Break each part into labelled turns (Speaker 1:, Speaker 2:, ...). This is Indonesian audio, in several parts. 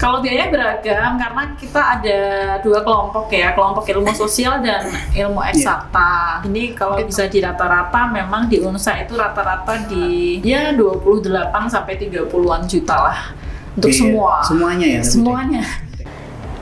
Speaker 1: Kalau biaya beragam karena kita ada 2 kelompok ya, kelompok ilmu sosial dan ilmu eksakta. Ini kalau bisa di rata-rata memang di UNSA itu rata-rata di ya 28 sampai 30-an juta lah untuk semua.
Speaker 2: Semuanya ya?
Speaker 1: Semuanya.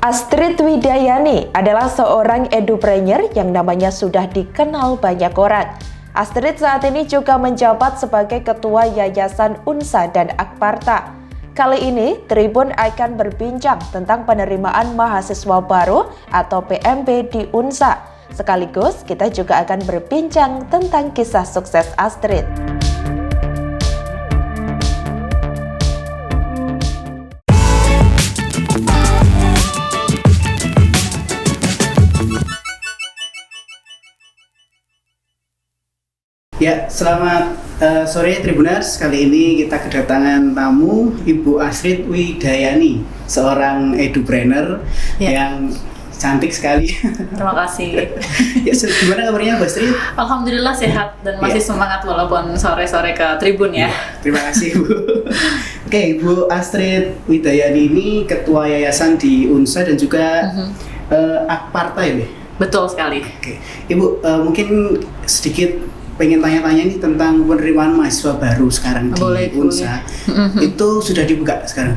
Speaker 3: Astrid Widayani adalah seorang edupreneur yang namanya sudah dikenal banyak orang. Astrid saat ini juga menjabat sebagai Ketua Yayasan UNSA dan Akparta. Kali ini, Tribun akan berbincang tentang penerimaan mahasiswa baru atau PMB di UNSA. Sekaligus, kita juga akan berbincang tentang kisah sukses Astrid.
Speaker 2: Ya, selamat sore Tribuners. Kali ini kita kedatangan tamu Ibu Astrid Widayani, seorang edupreneur yang cantik sekali.
Speaker 1: Terima kasih.
Speaker 2: Ya, gimana kabarnya Bu Astrid?
Speaker 1: Alhamdulillah sehat dan masih semangat walaupun sore-sore ke Tribun ya.
Speaker 2: Terima kasih Bu. Oke, Bu Astrid Widayani ini Ketua Yayasan di UNSA dan juga Akparta ya, Bu?
Speaker 1: Betul sekali.
Speaker 2: Oke, Ibu mungkin sedikit pengen tanya-tanya nih tentang penerimaan mahasiswa baru sekarang di UNSA. Itu sudah dibuka sekarang?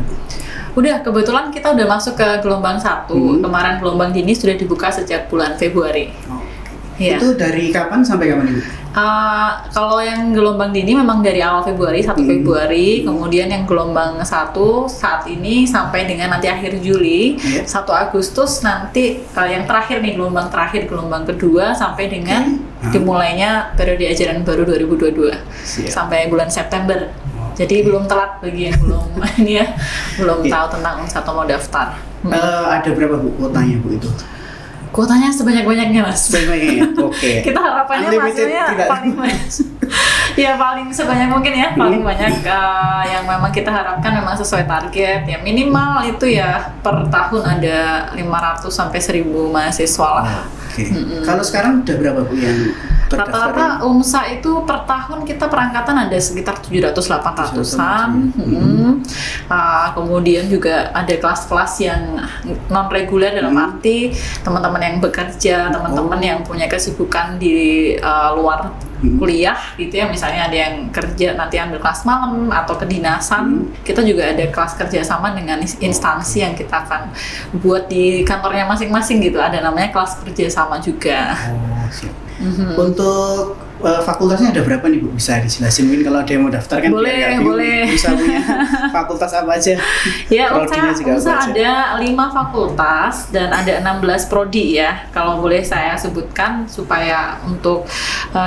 Speaker 1: Udah, kebetulan kita udah masuk ke gelombang 1. Kemarin gelombang dini sudah dibuka sejak bulan Februari. Ya.
Speaker 2: Itu dari kapan sampai kapan Ibu?
Speaker 1: Kalau yang gelombang dini memang dari awal Februari, 1 Februari, kemudian yang gelombang 1 saat ini sampai dengan nanti akhir Juli, 1 Agustus nanti yang terakhir nih, gelombang terakhir, gelombang kedua sampai dengan dimulainya periode ajaran baru 2022 sampai bulan September. Jadi belum telat bagi yang belum ini ya, belum tahu tentang UNSA atau mau daftar.
Speaker 2: Ada berapa Bu kuotanya Bu itu?
Speaker 1: Kuotanya sebanyak-banyaknya Mas.
Speaker 2: Sebanyak-banyaknya, oke.
Speaker 1: Kita harapannya hasilnya paling banyak. Ya paling sebanyak mungkin ya, paling banyak yang memang kita harapkan memang sesuai target. Ya minimal itu ya per tahun ada 500 sampai 1000 mahasiswa lah.
Speaker 2: Oke. Kalau sekarang udah berapa Bu yang terdaftar?
Speaker 1: Rata-rata UNSA itu per tahun kita perangkatan ada sekitar 700-800an. Kemudian juga ada kelas-kelas yang non reguler dalam arti teman-teman yang bekerja, teman-teman yang punya kesibukan di luar kuliah gitu ya, misalnya ada yang kerja nanti ambil kelas malam atau kedinasan. Kita juga ada kelas kerjasama dengan instansi yang kita akan buat di kantornya masing-masing gitu, ada namanya kelas kerjasama juga.
Speaker 2: Siap. Untuk fakultasnya ada berapa nih Bu? Bisa dijelasin mungkin kalau ada yang mau daftar kan?
Speaker 1: Boleh.
Speaker 2: Bisa punya fakultas apa aja?
Speaker 1: Ya, UNSA ada 5 fakultas dan ada 16 prodi ya. Kalau boleh saya sebutkan supaya untuk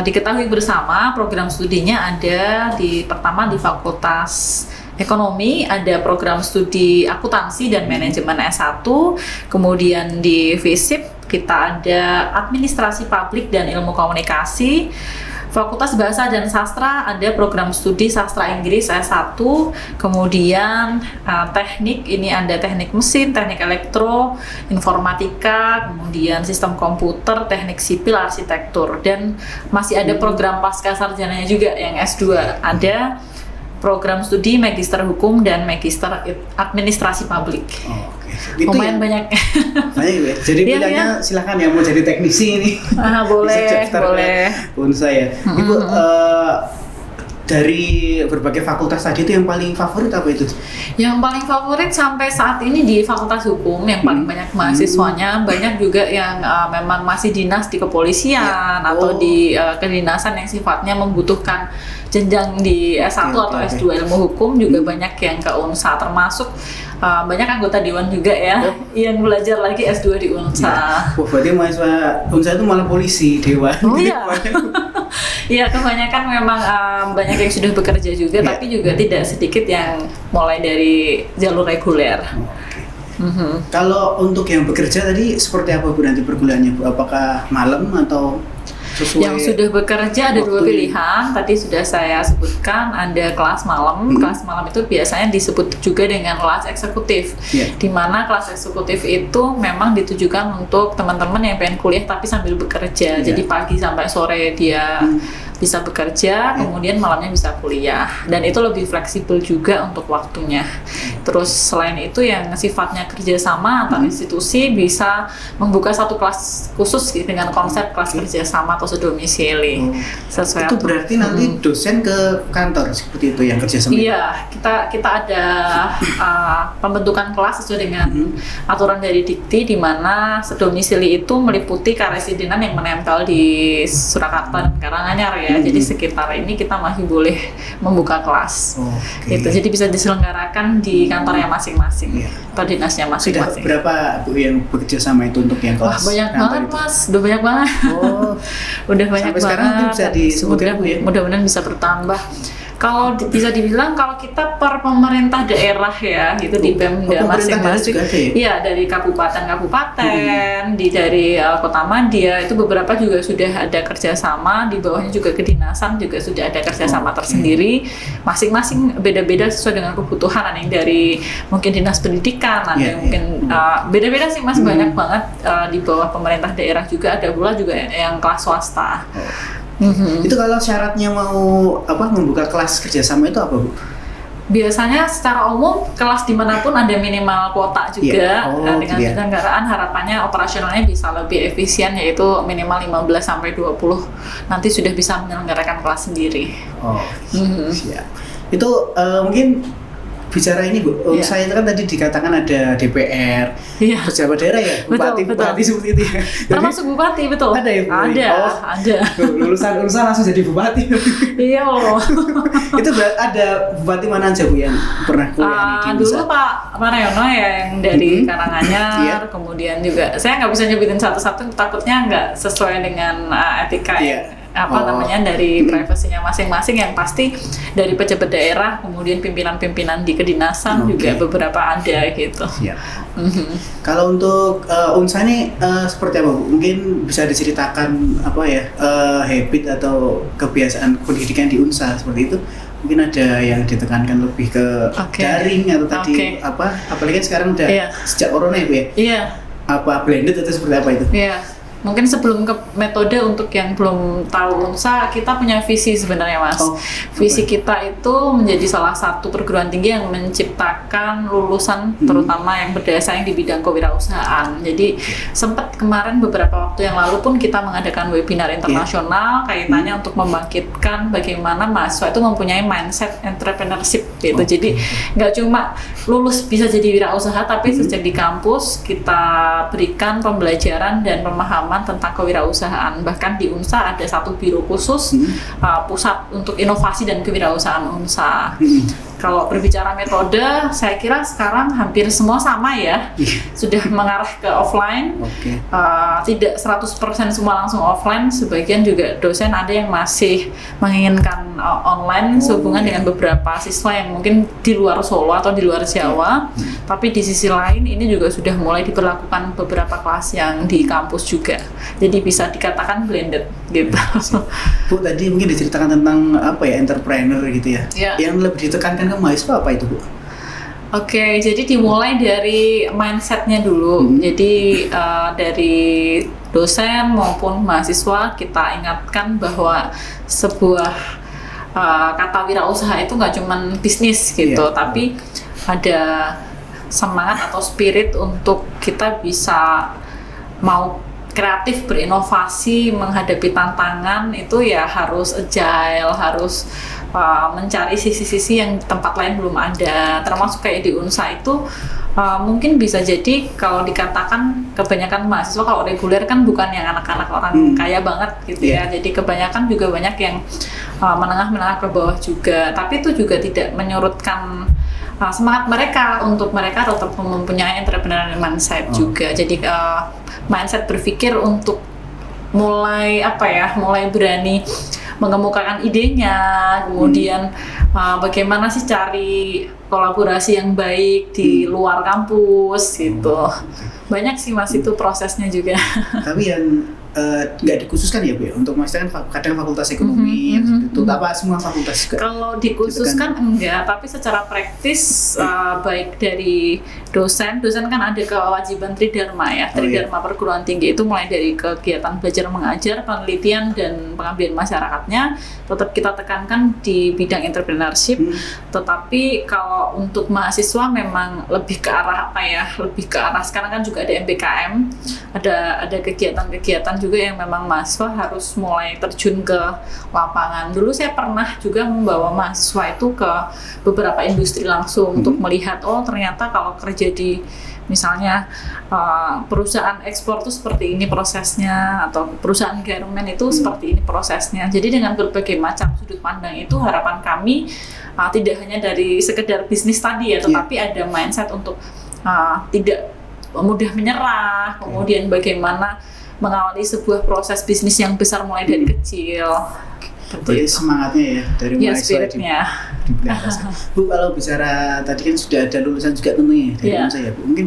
Speaker 1: diketahui bersama, program studinya ada pertama di Fakultas Ekonomi, ada program studi akuntansi dan manajemen S1, kemudian di FISIP kita ada administrasi publik dan ilmu komunikasi. Fakultas Bahasa dan Sastra ada program studi sastra Inggris S1, kemudian teknik ini ada teknik mesin, teknik elektro, informatika, kemudian sistem komputer, teknik sipil, arsitektur, dan masih ada program pasca sarjananya juga yang S2, ada program studi Magister Hukum dan Magister Administrasi Publik. Lumayan banyak.
Speaker 2: Banyak ya. Jadi pilihannya silakan ya mau jadi teknisi ini.
Speaker 1: Boleh.
Speaker 2: UNSA ya. Ibu dari berbagai fakultas tadi itu yang paling favorit apa itu?
Speaker 1: Yang paling favorit sampai saat ini di Fakultas Hukum yang paling banyak mahasiswanya, banyak juga yang memang masih dinas di kepolisian atau di kedinasan yang sifatnya membutuhkan jenjang di S1 atau S2 ilmu hukum juga banyak yang ke UNSA, termasuk banyak anggota dewan juga ya yang belajar lagi S2 di UNSA.
Speaker 2: Berarti mahasiswa UNSA itu malah polisi, dewan.
Speaker 1: Oh iya. Iya, kebanyakan memang banyak yang sudah bekerja juga, tapi juga tidak sedikit yang mulai dari jalur reguler.
Speaker 2: Kalau untuk yang bekerja tadi seperti apa Bu nanti perkuliahannya Bu? Apakah malam atau sesuai?
Speaker 1: Yang sudah bekerja ada 2 pilihan. Tadi sudah saya sebutkan ada kelas malam. Kelas malam itu biasanya disebut juga dengan kelas eksekutif. Di mana kelas eksekutif itu memang ditujukan untuk teman-teman yang pengen kuliah tapi sambil bekerja. Jadi pagi sampai sore dia bisa bekerja, kemudian malamnya bisa kuliah, dan itu lebih fleksibel juga untuk waktunya. Terus selain itu yang sifatnya kerjasama antar institusi bisa membuka satu kelas khusus dengan konsep kelas kerjasama atau sedomisili. Sesuai
Speaker 2: itu berarti nanti dosen ke kantor seperti itu yang kerjasama?
Speaker 1: Iya, kita ada pembentukan kelas sesuai dengan aturan dari Dikti, di mana sedomisili itu meliputi karesidenan yang menempel di Surakarta dan Karanganyar ya. Jadi sekitar ini kita masih boleh membuka kelas. Gitu. Jadi bisa diselenggarakan di kantornya masing-masing atau dinasnya masing-masing.
Speaker 2: Sudah berapa Bu yang bekerja sama itu untuk yang kelas?
Speaker 1: Wah, banyak banget itu? Mas, udah banyak banget. Udah banyak
Speaker 2: sampai sekarang
Speaker 1: banget.
Speaker 2: Bisa disebutkan Bu ya?
Speaker 1: Mudah-mudahan bisa bertambah. Kalau bisa dibilang kalau kita per pemerintah daerah ya, gitu di Pemda masing-masing. Iya, dari kabupaten-kabupaten, dari Kota Madia itu beberapa juga sudah ada kerjasama, di bawahnya juga kedinasan juga sudah ada kerjasama tersendiri. Masing-masing beda-beda sesuai dengan kebutuhan. Ada yang dari mungkin dinas pendidikan, ada yang mungkin beda-beda sih Mas, banyak banget di bawah pemerintah daerah juga, ada pula juga yang kelas swasta.
Speaker 2: Itu kalau syaratnya mau membuka kelas kerjasama itu apa Bu?
Speaker 1: Biasanya secara umum kelas dimanapun ada minimal kuota juga. Dengan penyelenggaraan harapannya operasionalnya bisa lebih efisien, yaitu minimal 15-20 nanti sudah bisa menyelenggarakan kelas sendiri.
Speaker 2: Siap. Itu mungkin bicara ini Bu, saya itu kan tadi dikatakan ada DPR, pejabat daerah ya, bupati seperti itu ya.
Speaker 1: Termasuk bupati, betul?
Speaker 2: Ada ya Bu?
Speaker 1: Ada.
Speaker 2: Lulusan langsung jadi bupati.
Speaker 1: Iya loh.
Speaker 2: Itu ada bupati mana aja Bu yang pernah kuliah di
Speaker 1: dulu Pak Mariono ya, yang dari Karanganyar, kemudian juga saya nggak bisa nyebutin satu-satu, takutnya nggak sesuai dengan etika dari privasinya masing-masing. Yang pasti dari pejabat daerah, kemudian pimpinan-pimpinan di kedinasan juga beberapa ada gitu.
Speaker 2: Kalau untuk UNSA ini seperti apa Bu? Mungkin bisa diceritakan habit atau kebiasaan pendidikan di UNSA seperti itu? Mungkin ada yang ditekankan lebih ke daring atau tadi apalagi sekarang udah sejak corona ya Bu ya? Blended atau seperti apa itu?
Speaker 1: Mungkin sebelum ke metode, untuk yang belum tahu UNSA, kita punya visi sebenarnya Mas. Visi kita itu menjadi salah satu perguruan tinggi yang menciptakan lulusan terutama yang berdaya saing di bidang kewirausahaan. Jadi sempat kemarin beberapa waktu yang lalu pun kita mengadakan webinar internasional kaitannya untuk membangkitkan bagaimana mahasiswa itu mempunyai mindset entrepreneurship gitu. Jadi nggak cuma lulus bisa jadi wirausaha, tapi sejak di kampus kita berikan pembelajaran dan pemahaman tentang kewirausahaan. Bahkan di UNSA ada satu biro khusus pusat untuk inovasi dan kewirausahaan UNSA. Kalau berbicara metode, saya kira sekarang hampir semua sama ya. Sudah mengarah ke offline. Tidak 100% semua langsung offline. Sebagian juga dosen ada yang masih menginginkan online sehubungan dengan beberapa siswa yang mungkin di luar Solo atau di luar Jawa. Tapi di sisi lain ini juga sudah mulai diberlakukan beberapa kelas yang di kampus juga. Jadi bisa dikatakan blended gitu.
Speaker 2: Bu, tadi mungkin diceritakan tentang entrepreneur gitu ya. Yang lebih ditekankan ke mahasiswa apa itu Bu?
Speaker 1: Jadi dimulai dari mindsetnya dulu. Jadi dari dosen maupun mahasiswa kita ingatkan bahwa sebuah kata wirausaha itu nggak cuma bisnis gitu, tapi ada semangat atau spirit untuk kita bisa mau kreatif, berinovasi, menghadapi tantangan itu ya harus agile, harus mencari sisi-sisi yang tempat lain belum ada. Termasuk kayak di UNSA itu mungkin bisa jadi kalau dikatakan kebanyakan mahasiswa kalau reguler kan bukan yang anak-anak orang kaya banget gitu ya. Jadi kebanyakan juga banyak yang menengah-menengah ke bawah juga. Tapi itu juga tidak menyurutkan semangat mereka untuk mereka tetap mempunyai entrepreneurial mindset juga. Jadi mindset berpikir untuk mulai berani mengemukakan idenya, kemudian bagaimana sih cari kolaborasi yang baik di luar kampus gitu. Banyak sih Mas itu prosesnya juga.
Speaker 2: Tapi yang nggak dikhususkan ya Bu ya, untuk maksudnya kan kadang fakultas ekonomi itu apa semua fakultas juga?
Speaker 1: Kalau dikhususkan
Speaker 2: gitu kan?
Speaker 1: enggak, tapi secara praktis baik dari dosen kan ada kewajiban tridharma ya, tridharma perguruan tinggi itu mulai dari kegiatan belajar mengajar, penelitian dan pengabdian masyarakatnya tetap kita tekankan di bidang entrepreneurship. Tetapi kalau untuk mahasiswa memang lebih ke arah apa ya, lebih ke arah sekarang kan juga ada MBKM, ada kegiatan-kegiatan juga yang memang mahasiswa harus mulai terjun ke lapangan. Dulu saya pernah juga membawa mahasiswa itu ke beberapa industri langsung untuk melihat, oh ternyata kalau kerja di misalnya perusahaan ekspor itu seperti ini prosesnya, atau perusahaan garment itu seperti ini prosesnya. Jadi dengan berbagai macam sudut pandang itu harapan kami tidak hanya dari sekedar bisnis tadi ya, tetapi ada mindset untuk tidak mudah menyerah, kemudian bagaimana mengawali sebuah proses bisnis yang besar mulai dari kecil.
Speaker 2: Jadi semangatnya ya dari mahasiswa
Speaker 1: spiritnya.
Speaker 2: Bu, kalau bicara tadi kan sudah ada lulusan juga tentunya dari UNSA ya Bu. Mungkin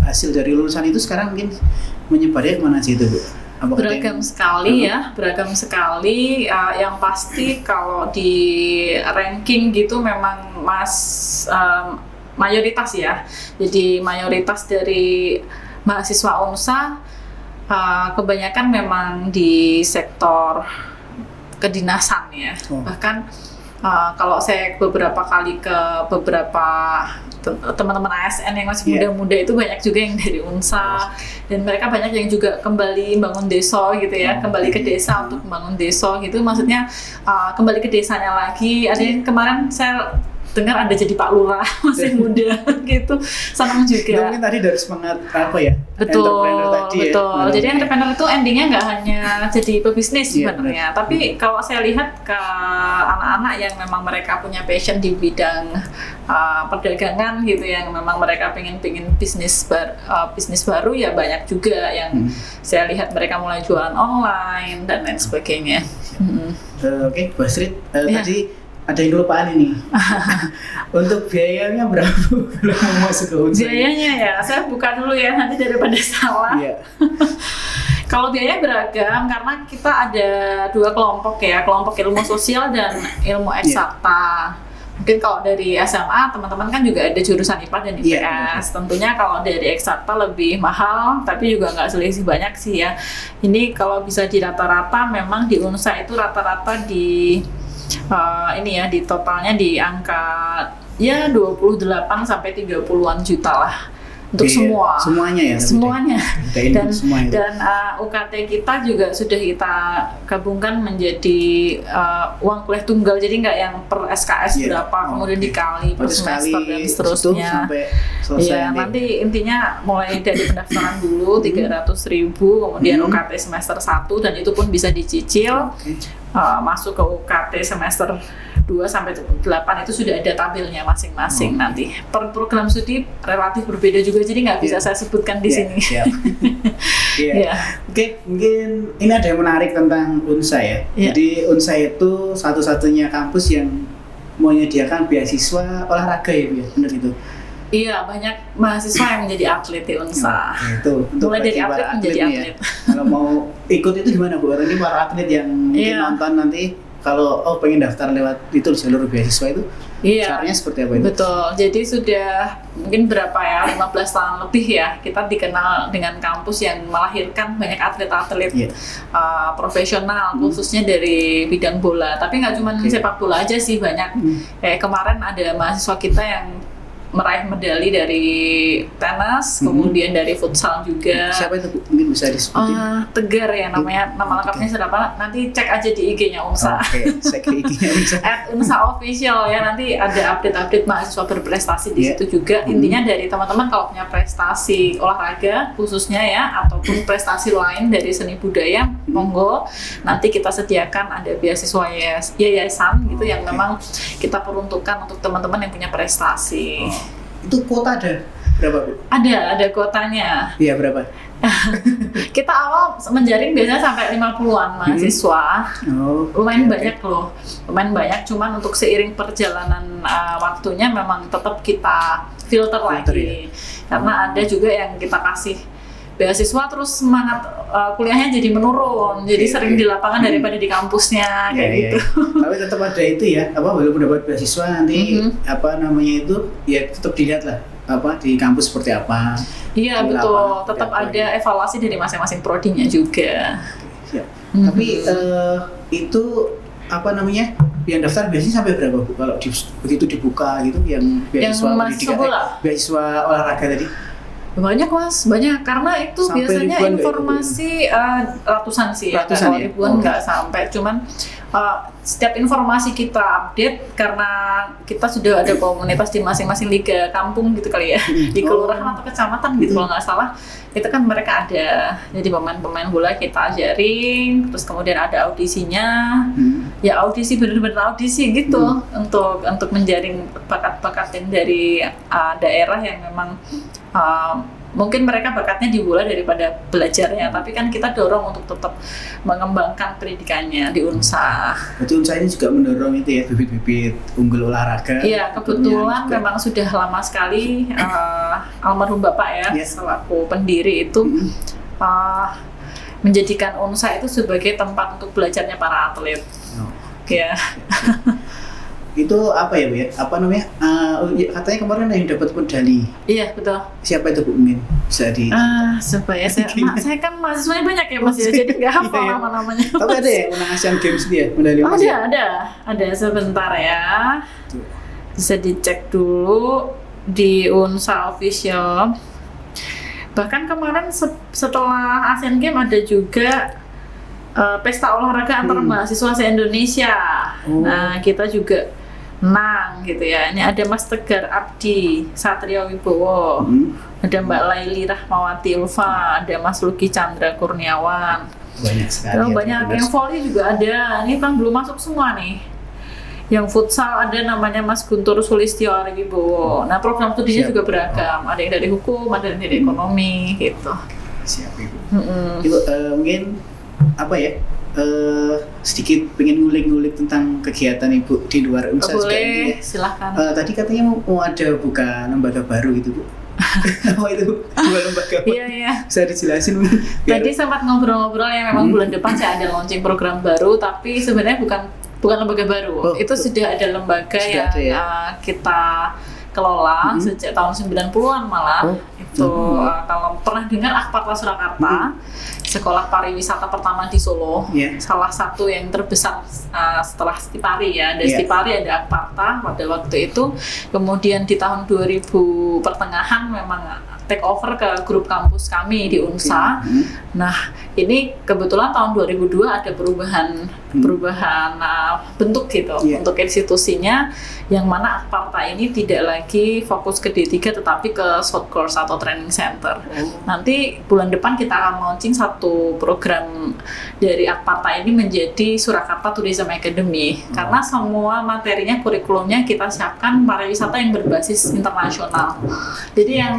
Speaker 2: hasil dari lulusan itu sekarang mungkin menyebarnya kemana sih itu Bu?
Speaker 1: Beragam sekali ya, beragam sekali. Yang pasti kalau di ranking gitu memang mayoritas ya. Jadi mayoritas dari mahasiswa UNSA kebanyakan memang di sektor kedinasan ya. Bahkan kalau saya beberapa kali ke beberapa teman-teman ASN yang masih muda-muda itu banyak juga yang dari UNSA, dan mereka banyak yang juga kembali bangun desa gitu ya, kembali ke desa untuk membangun desa gitu, maksudnya kembali ke desanya lagi. Ada yang kemarin saya dengar ada jadi Pak Lurah masih muda gitu, senang juga.
Speaker 2: Itu mungkin tadi dari semangat apa ya?
Speaker 1: Betul,
Speaker 2: tadi
Speaker 1: betul.
Speaker 2: Ya,
Speaker 1: jadi entrepreneur itu endingnya nggak hanya jadi pebisnis sebenarnya, tapi kalau saya lihat ke anak-anak yang memang mereka punya passion di bidang perdagangan gitu, yang memang mereka pengen bisnis baru ya, banyak juga yang saya lihat mereka mulai jualan online dan lain sebagainya.
Speaker 2: Oke, Bu Astrid, tadi ada yang kelupaan ini. Untuk biayanya berapa kalau mau masuk ke UNSA?
Speaker 1: Biayanya ya, saya buka dulu ya nanti daripada salah. Kalau biaya beragam karena kita ada 2 kelompok ya, kelompok ilmu sosial dan ilmu eksakta. Mungkin kalau dari SMA teman-teman kan juga ada jurusan IPA dan IPS. Tentunya kalau dari eksakta lebih mahal, tapi juga nggak selisih banyak sih ya. Ini kalau bisa di rata-rata memang di UNSA itu rata-rata di di totalnya di angka ya 28 sampai 30-an juta lah untuk
Speaker 2: semuanya
Speaker 1: dan UKT kita juga sudah kita gabungkan menjadi uang kuliah tunggal, jadi nggak yang per SKS berapa kemudian dikali per semester dan seterusnya nanti intinya mulai dari pendaftaran dulu 300.000, kemudian UKT semester 1 dan itu pun bisa dicicil. Masuk ke UKT semester 2 sampai 8 itu sudah ada tabelnya masing-masing nanti. Per program studi relatif berbeda juga, jadi nggak bisa saya sebutkan di sini.
Speaker 2: Oke, mungkin ini ada yang menarik tentang UNSA ya. Jadi UNSA itu satu-satunya kampus yang menyediakan beasiswa olahraga ya, benar itu?
Speaker 1: Iya, banyak mahasiswa yang menjadi atlet di UNSA.
Speaker 2: Itu
Speaker 1: mulai dari atlet menjadi atlet.
Speaker 2: Kalau mau ikut itu gimana Bu? Ini para atlet yang mungkin nonton nanti, kalau pengen daftar lewat itu jalur beasiswa itu, caranya seperti apa itu?
Speaker 1: Betul. Jadi sudah mungkin berapa ya, 15 tahun lebih ya kita dikenal dengan kampus yang melahirkan banyak atlet-atlet profesional, khususnya dari bidang bola. Tapi nggak cuma sepak bola aja sih, banyak. Kayak kemarin ada mahasiswa kita yang meraih medali dari tenis, kemudian dari futsal juga.
Speaker 2: Siapa itu? Mungkin bisa disebutin.
Speaker 1: Tegar ya namanya, nama lengkapnya siapa? Nanti cek aja di IG-nya UNSA.
Speaker 2: Cek ke IG-nya UNSA.
Speaker 1: @UNSA official ya, nanti ada update-update mahasiswa berprestasi di situ juga. Intinya dari teman-teman kalau punya prestasi olahraga khususnya ya, ataupun prestasi lain dari seni budaya, monggo. Nanti kita sediakan ada beasiswa yayasan gitu yang memang kita peruntukkan untuk teman-teman yang punya prestasi.
Speaker 2: Itu kuota ada berapa Bu?
Speaker 1: Ada kuotanya.
Speaker 2: Iya, berapa?
Speaker 1: Kita awal menjaring biasanya sampai 50-an mahasiswa. Lumayan banyak loh. Lumayan banyak, cuman untuk seiring perjalanan waktunya memang tetap kita filter lagi. Karena ada juga yang kita kasih beasiswa terus semangat kuliahnya jadi menurun, jadi sering di lapangan daripada di kampusnya kayak gitu.
Speaker 2: Tapi tetap ada itu ya, walaupun dapat beasiswa nanti itu ya tetap dilihat lah di kampus seperti apa.
Speaker 1: Iya betul, tetap ada evaluasi dari masing-masing prodinya juga.
Speaker 2: Siap. Tapi itu yang daftar biasanya sampai berapa Bu? Kalau begitu dibuka gitu yang beasiswa pendidikan, beasiswa olahraga tadi?
Speaker 1: Banyak Mas, banyak, karena itu sampai biasanya informasi ratusan sih ya, kalau ribuan nggak sampai, cuman setiap informasi kita update karena kita sudah ada komunitas di masing-masing liga kampung gitu kali ya, di kelurahan atau kecamatan gitu kalau nggak salah, itu kan mereka ada, jadi pemain-pemain bola kita ajarin, terus kemudian ada audisinya, ya audisi benar-benar audisi gitu, untuk menjaring bakat-bakat yang dari daerah yang memang mungkin mereka bakatnya di bola daripada belajarnya, tapi kan kita dorong untuk tetap mengembangkan pendidikannya di UNSA.
Speaker 2: Berarti UNSA ini juga mendorong itu ya, bibit-bibit unggul olahraga.
Speaker 1: Iya, kebetulan memang sudah lama sekali almarhum Bapak ya, selaku pendiri itu menjadikan UNSA itu sebagai tempat untuk belajarnya para atlet. Ya.
Speaker 2: Itu apa ya Bu ya? Katanya kemarin yang dapat medali.
Speaker 1: Iya betul.
Speaker 2: Siapa itu Bu? Mungkin bisa di.
Speaker 1: Supaya saya kan mahasiswanya banyak ya Mas ya, jadi nggak hafal nama-namanya.
Speaker 2: Tapi ada ya menang Asian Games dia medali emas.
Speaker 1: Ada sebentar ya. Bisa dicek dulu di UNSA official. Bahkan kemarin setelah Asian Games ada juga pesta olahraga antar mahasiswa se-Indonesia. Nah kita juga menang gitu ya. Ini ada Mas Tegar Abdi Satrio Wibowo, ada Mbak Laili Rahmawati Ulfa, ada Mas Luki Chandra Kurniawan.
Speaker 2: Banyak sekali.
Speaker 1: Banyak yang volley juga ada. Ini kan belum masuk semua nih. Yang futsal ada namanya Mas Guntur Sulistyo Wibowo. Nah program studinya juga beragam. Ada yang dari hukum, ada yang dari ekonomi gitu.
Speaker 2: Siap Ibu. Ibu mungkin sedikit pengen ngulik-ngulik tentang kegiatan Ibu di luar UNSA.
Speaker 1: Boleh, silahkan.
Speaker 2: Tadi katanya mau ada buka lembaga baru gitu Bu. Apa itu Bu? Dua lembaga baru.
Speaker 1: Iya.
Speaker 2: Bisa dijelasin mungkin?
Speaker 1: Tadi sempat ngobrol-ngobrol yang memang bulan depan saya ada launching program baru, tapi sebenarnya bukan lembaga baru. Itu sudah ada lembaga yang kita kelola sejak tahun 90-an malah. Kalau pernah dengar Akparta Surakarta, sekolah pariwisata pertama di Solo, salah satu yang terbesar setelah Stipari ya, ada Stipari, ada Akparta pada waktu itu. Kemudian di tahun 2000 pertengahan memang take over ke grup kampus kami di UNSA. Nah, ini kebetulan tahun 2002 ada perubahan bentuk gitu untuk institusinya, yang mana Akparta ini tidak lagi fokus ke D3 tetapi ke short course atau training center. Nanti bulan depan kita akan launching satu program dari Akparta ini menjadi Surakarta Tourism Academy, karena semua materinya, kurikulumnya kita siapkan pariwisata yang berbasis internasional. Jadi yang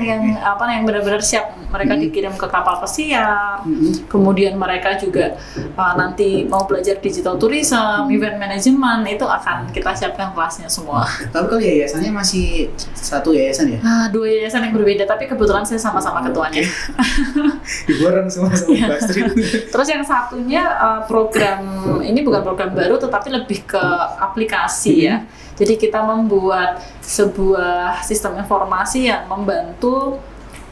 Speaker 1: benar-benar siap, mereka dikirim ke kapal pesiar, kemudian mereka juga nanti mau belajar digital tourism, event management, itu akan kita siapkan kelasnya semua.
Speaker 2: Tapi kalau yayasannya masih satu yayasan ya?
Speaker 1: Dua yayasan yang berbeda, tapi kebetulan saya sama-sama ketuanya.
Speaker 2: Diborong sama-sama Bastri.
Speaker 1: Terus yang satunya program ini bukan program baru, tetapi lebih ke aplikasi ya. Jadi kita membuat sebuah sistem informasi yang membantu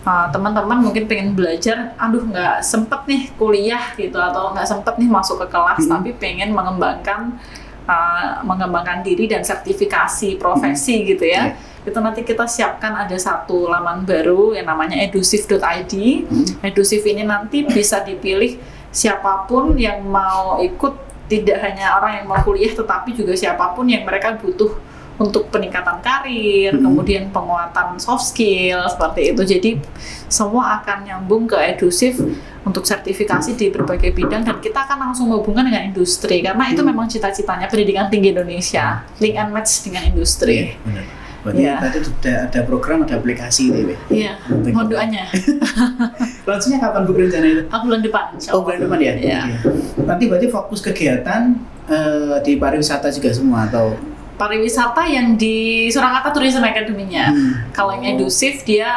Speaker 1: teman-teman mungkin pengen belajar, nggak sempet nih kuliah gitu, atau nggak sempet nih masuk ke kelas, tapi pengen mengembangkan diri dan sertifikasi profesi gitu ya. Itu nanti kita siapkan ada satu laman baru yang namanya edusif.id. Edusif ini nanti bisa dipilih siapapun yang mau ikut, tidak hanya orang yang mau kuliah tetapi juga siapapun yang mereka butuh untuk peningkatan karir, kemudian penguatan soft skill seperti itu. Jadi semua akan nyambung ke edusif untuk sertifikasi di berbagai bidang, dan kita akan langsung menghubungkan dengan industri, karena itu memang cita-citanya pendidikan tinggi Indonesia, link and match dengan industri.
Speaker 2: Berarti tadi ada program, ada aplikasi gitu ya?
Speaker 1: Iya, mohon doanya.
Speaker 2: Launchingnya kapan Bu rencana itu?
Speaker 1: Bulan depan.
Speaker 2: Bulan depan ya? Iya. Nanti berarti fokus kegiatan di pariwisata juga semua atau?
Speaker 1: pariwisata yang di Surakarta Tourism Academy-nya. Kalau yang edusif dia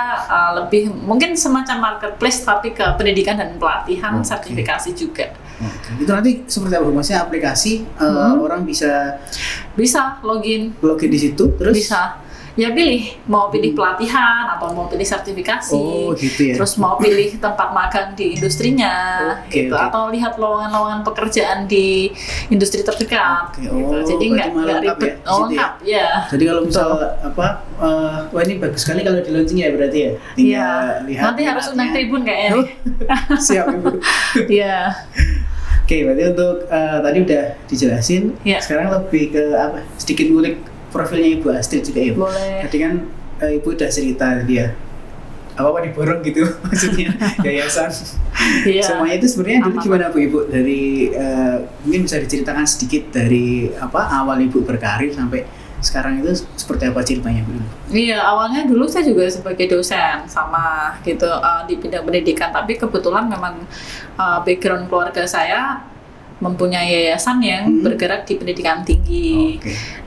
Speaker 1: lebih mungkin semacam marketplace tapi ke pendidikan dan pelatihan, sertifikasi juga.
Speaker 2: Itu nanti seperti apa? Maksudnya aplikasi orang bisa
Speaker 1: login
Speaker 2: di situ terus
Speaker 1: bisa. Ya pilih, mau pilih pelatihan atau mau pilih sertifikasi,
Speaker 2: gitu ya?
Speaker 1: Terus mau pilih tempat magang di industrinya, gitu. Atau lihat lowongan-lowongan pekerjaan di industri terdekat. Gitu. Jadi nggak ribet, lengkap ya.
Speaker 2: Jadi kalau misal wah ini bagus sekali kalau di launching ya berarti ya. Tinggal lihat.
Speaker 1: Nanti harus undang Tribun kayaknya.
Speaker 2: Siap Ibu.
Speaker 1: Iya.
Speaker 2: Oke, berarti untuk tadi udah dijelasin. Sekarang lebih ke sedikit ngulik profilnya Ibu Astrid juga ya.
Speaker 1: Boleh.
Speaker 2: Tadi kan Ibu udah cerita dia apa diborong gitu maksudnya yayasan. Semuanya itu sebenarnya dulu gimana Bu Ibu dari mungkin bisa diceritakan sedikit dari awal Ibu berkarir sampai sekarang itu seperti apa ceritanya Bu?
Speaker 1: Iya, awalnya dulu saya juga sebagai dosen sama gitu di bidang pendidikan, tapi kebetulan memang background keluarga saya mempunyai yayasan yang bergerak di pendidikan tinggi.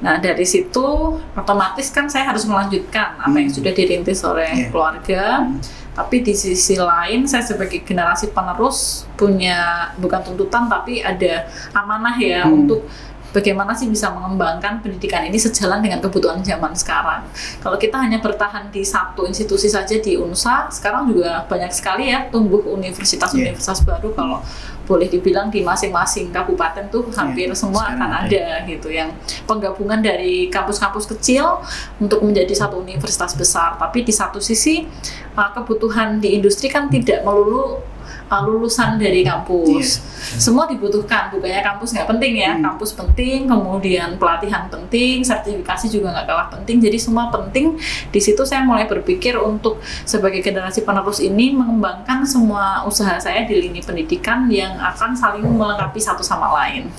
Speaker 1: Nah dari situ otomatis kan saya harus melanjutkan apa yang sudah dirintis oleh keluarga. Tapi di sisi lain saya sebagai generasi penerus punya bukan tuntutan tapi ada amanah ya untuk bagaimana sih bisa mengembangkan pendidikan ini sejalan dengan kebutuhan zaman sekarang. Kalau kita hanya bertahan di satu institusi saja di UNSA, sekarang juga banyak sekali ya tumbuh universitas-universitas baru. Kalau boleh dibilang di masing-masing kabupaten tuh hampir semua akan ada gitu, yang penggabungan dari kampus-kampus kecil untuk menjadi satu universitas besar. Tapi di satu sisi kebutuhan di industri kan tidak melulu lulusan dari kampus. Semua dibutuhkan, bukannya kampus nggak penting ya. Kampus penting, kemudian pelatihan penting, sertifikasi juga nggak kalah penting. Jadi semua penting. Di situ saya mulai berpikir untuk sebagai generasi penerus ini mengembangkan semua usaha saya di lini pendidikan yang akan saling melengkapi satu sama lain.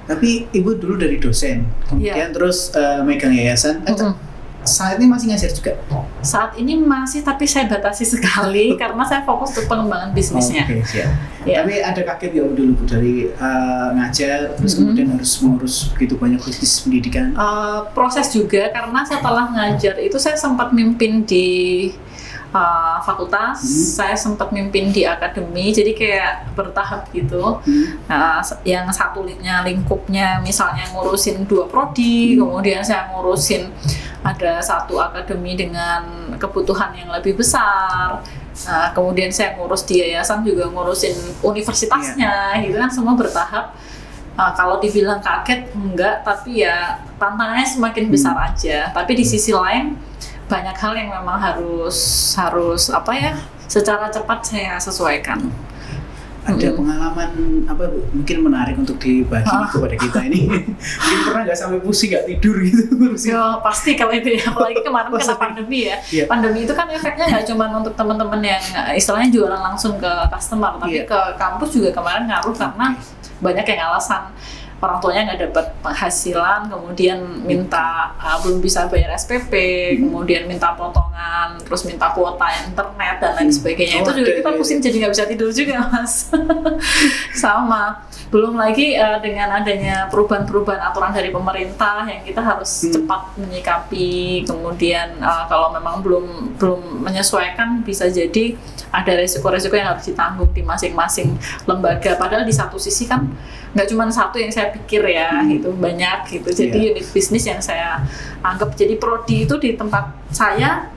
Speaker 2: Tapi Ibu dulu dari dosen, kemudian terus megang yayasan. Saat ini masih ngajar juga?
Speaker 1: Saat ini masih, tapi saya batasi sekali karena saya fokus ke pengembangan bisnisnya.
Speaker 2: Siap. Tapi ada kaget nggak dulu Bu dari ngajar terus kemudian harus mengurus begitu banyak bisnis pendidikan?
Speaker 1: Proses juga, karena setelah ngajar itu saya sempat mimpin di fakultas, saya sempat mimpin di akademi, jadi kayak bertahap gitu. Nah, yang satunya lingkupnya misalnya ngurusin 2 prodi, kemudian saya ngurusin ada satu akademi dengan kebutuhan yang lebih besar. Nah, kemudian saya ngurus di yayasan juga ngurusin universitasnya, gitu kan, semua bertahap. Kalau dibilang kaget enggak, tapi ya tantangannya semakin besar aja. Tapi di sisi lain banyak hal yang memang harus secara cepat saya sesuaikan.
Speaker 2: Ada pengalaman Bu, mungkin menarik untuk dibagi kepada kita ini? Mungkin pernah nggak sampai pusing, nggak tidur gitu?
Speaker 1: Ya pasti kalau itu ya, apalagi kemarin kena pandemi ya. Pandemi itu kan efeknya nggak cuma untuk teman-teman yang istilahnya jualan langsung ke customer, tapi ke kampus juga kemarin ngaruh karena banyak yang alasan orang tuanya nggak dapat penghasilan, kemudian minta belum bisa bayar SPP, kemudian minta potongan, terus minta kuota internet dan lain sebagainya. Itu juga kita pusing, jadi nggak bisa tidur juga Mas. Sama. Belum lagi dengan adanya perubahan-perubahan aturan dari pemerintah yang kita harus cepat menyikapi, kemudian kalau memang belum menyesuaikan bisa jadi ada resiko-resiko yang harus ditanggung di masing-masing lembaga. Padahal di satu sisi kan nggak cuma satu yang saya pikir ya, itu banyak gitu. Jadi unit bisnis yang saya anggap jadi prodi itu di tempat saya,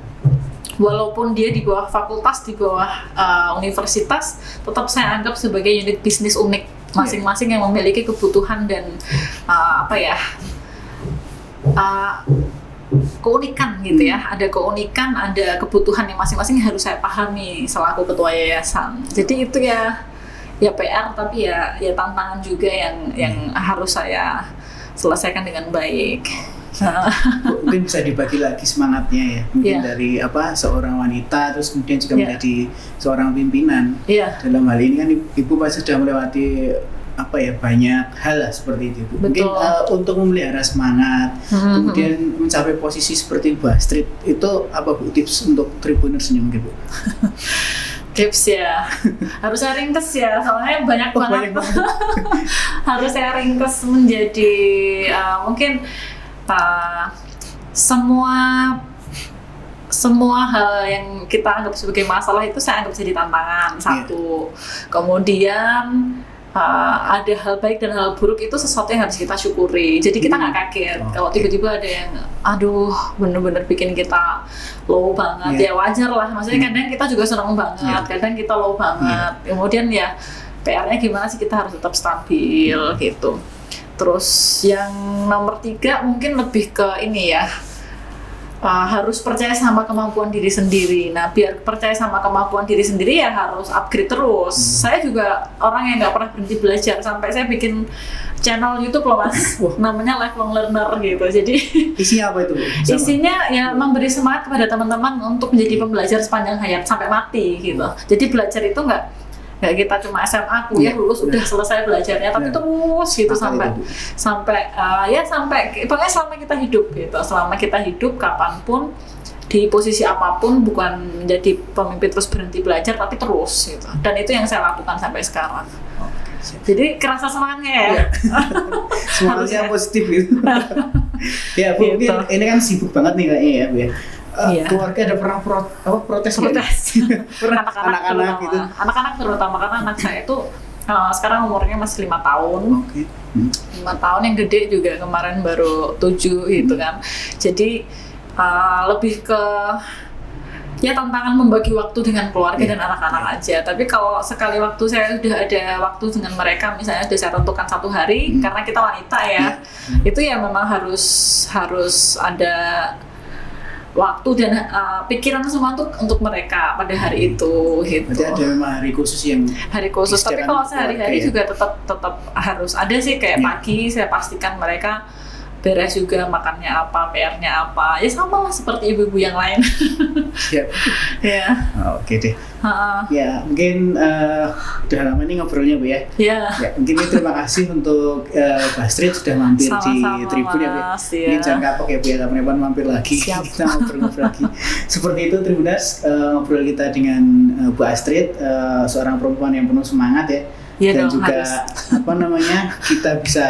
Speaker 1: walaupun dia di bawah fakultas, di bawah universitas, tetap saya anggap sebagai unit bisnis unik masing-masing yang memiliki kebutuhan dan keunikan gitu ya. Ada keunikan, ada kebutuhan yang masing-masing harus saya pahami selaku ketua yayasan. Jadi itu ya PR, tapi ya tantangan juga yang harus saya selesaikan dengan baik.
Speaker 2: Mungkin bisa dibagi lagi semangatnya ya, mungkin dari seorang wanita terus kemudian juga menjadi seorang pimpinan. Dalam hal ini kan Ibu pasti sudah melewati banyak hal lah seperti itu Bu. Mungkin untuk memelihara semangat, kemudian mencapai posisi seperti Bu Astrid, itu apa Bu tips untuk Tribuners ini mungkin Bu?
Speaker 1: Tips ya, harus saya ringkes ya, soalnya banyak banget. Harus saya ringkes menjadi mungkin semua hal yang kita anggap sebagai masalah itu saya anggap jadi tantangan satu. Kemudian ada hal baik dan hal buruk itu sesuatu yang harus kita syukuri. Jadi kita nggak kaget kalau tiba-tiba ada yang aduh bener-bener bikin kita low banget. Ya wajar lah, maksudnya kadang kita juga senang banget, kadang kita low banget. Kemudian ya PR-nya gimana sih, kita harus tetap stabil gitu. Terus yang nomor 3 mungkin lebih ke ini ya, harus percaya sama kemampuan diri sendiri. Nah, biar percaya sama kemampuan diri sendiri ya harus upgrade terus. Saya juga orang yang nggak pernah berhenti belajar, sampai saya bikin channel YouTube loh Mas, namanya Lifelong Learner gitu. Jadi
Speaker 2: isinya apa itu?
Speaker 1: Isinya ya memberi semangat kepada teman-teman untuk menjadi pembelajar sepanjang hayat sampai mati gitu. Jadi belajar itu nggak kita cuma SMA kuliah lulus udah selesai belajarnya, tapi terus gitu sampai pokoknya selama kita hidup gitu, selama kita hidup kapanpun di posisi apapun, bukan menjadi pemimpin terus berhenti belajar tapi terus gitu. Dan itu yang saya lakukan sampai sekarang. Jadi kerasa semangatnya ya.
Speaker 2: Semangatnya positif gitu. Ya Bu, gitu. Ini kan sibuk banget nih kayaknya ya Bu ya. Keluarga ada pernah protes anak-anak gitu.
Speaker 1: Anak-anak terutama karena anak saya itu sekarang umurnya masih 5 tahun. 5 tahun, yang gede juga kemarin baru 7 gitu kan. Jadi lebih ke ya tantangan membagi waktu dengan keluarga dan anak-anak aja. Tapi kalau sekali waktu saya udah ada waktu dengan mereka, misalnya udah saya tentukan 1 hari, karena kita wanita ya, itu ya memang harus ada waktu dan pikiran semua untuk mereka pada hari itu gitu.
Speaker 2: Berarti ada memang hari khusus
Speaker 1: tapi kalau sehari-hari juga tetap harus ada sih, kayak pagi saya pastikan mereka beres juga, makannya apa, PR-nya apa, ya sama lah seperti ibu-ibu yang lain.
Speaker 2: Siap.
Speaker 1: Ya.
Speaker 2: Oke deh. Ya mungkin udah lama nih ngobrolnya Bu ya.
Speaker 1: Ya.
Speaker 2: Mungkin terima kasih untuk Bu Astrid sudah mampir di Tribun ya Bu. Ini jangan kapok ya Bu ya, kapan-kapan mampir lagi. Kita ngobrol lagi. Seperti itu Tribuners, ngobrol kita dengan Bu Astrid, seorang perempuan yang penuh semangat ya. Dan dong, juga kita bisa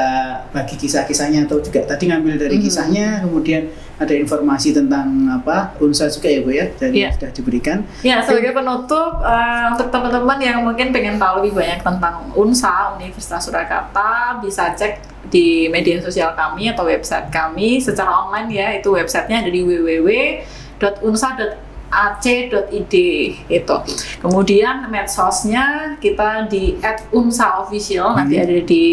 Speaker 2: bagi kisah-kisahnya, atau juga tadi ngambil dari kisahnya, kemudian ada informasi tentang UNSA juga ya Bu ya, dan sudah diberikan.
Speaker 1: Ya, sebagai penutup untuk teman-teman yang mungkin pengen tahu lebih banyak tentang UNSA Universitas Surakarta, bisa cek di media sosial kami atau website kami secara online ya. Itu websitenya ada di www.unsa.ac.id itu. Kemudian medsosnya kita di @unsaofficial, nanti ada di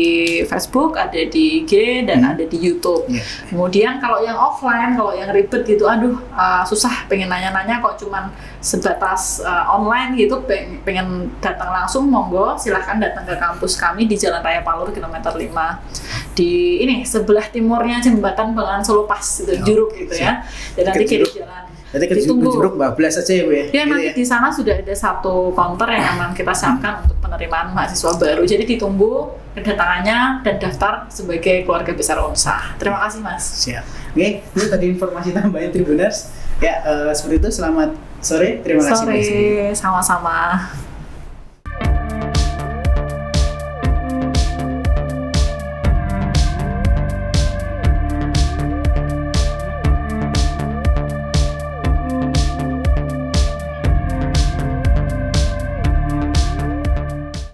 Speaker 1: Facebook, ada di IG, dan ada di YouTube. Kemudian kalau yang offline, kalau yang ribet gitu, susah pengen nanya-nanya kok cuman sebatas online gitu, pengen datang langsung, monggo silahkan datang ke kampus kami di Jalan Raya Palur kilometer 5 di ini sebelah timurnya jembatan Bengawan Solo Pas gitu, Juruk gitu ya. Dan nanti kiri jalan.
Speaker 2: Jadi ke Juruk bablas aja ya Bu ya?
Speaker 1: Ya, nanti di sana sudah ada 1 counter yang aman kita siapkan untuk penerimaan mahasiswa baru. Jadi ditunggu kedatangannya dan daftar sebagai keluarga besar UNSA. Terima kasih Mas.
Speaker 2: Siap. Oke, itu tadi informasi tambahan Tribuners. Ya, seperti itu. Selamat sore. Terima kasih.
Speaker 1: Sore, sama-sama.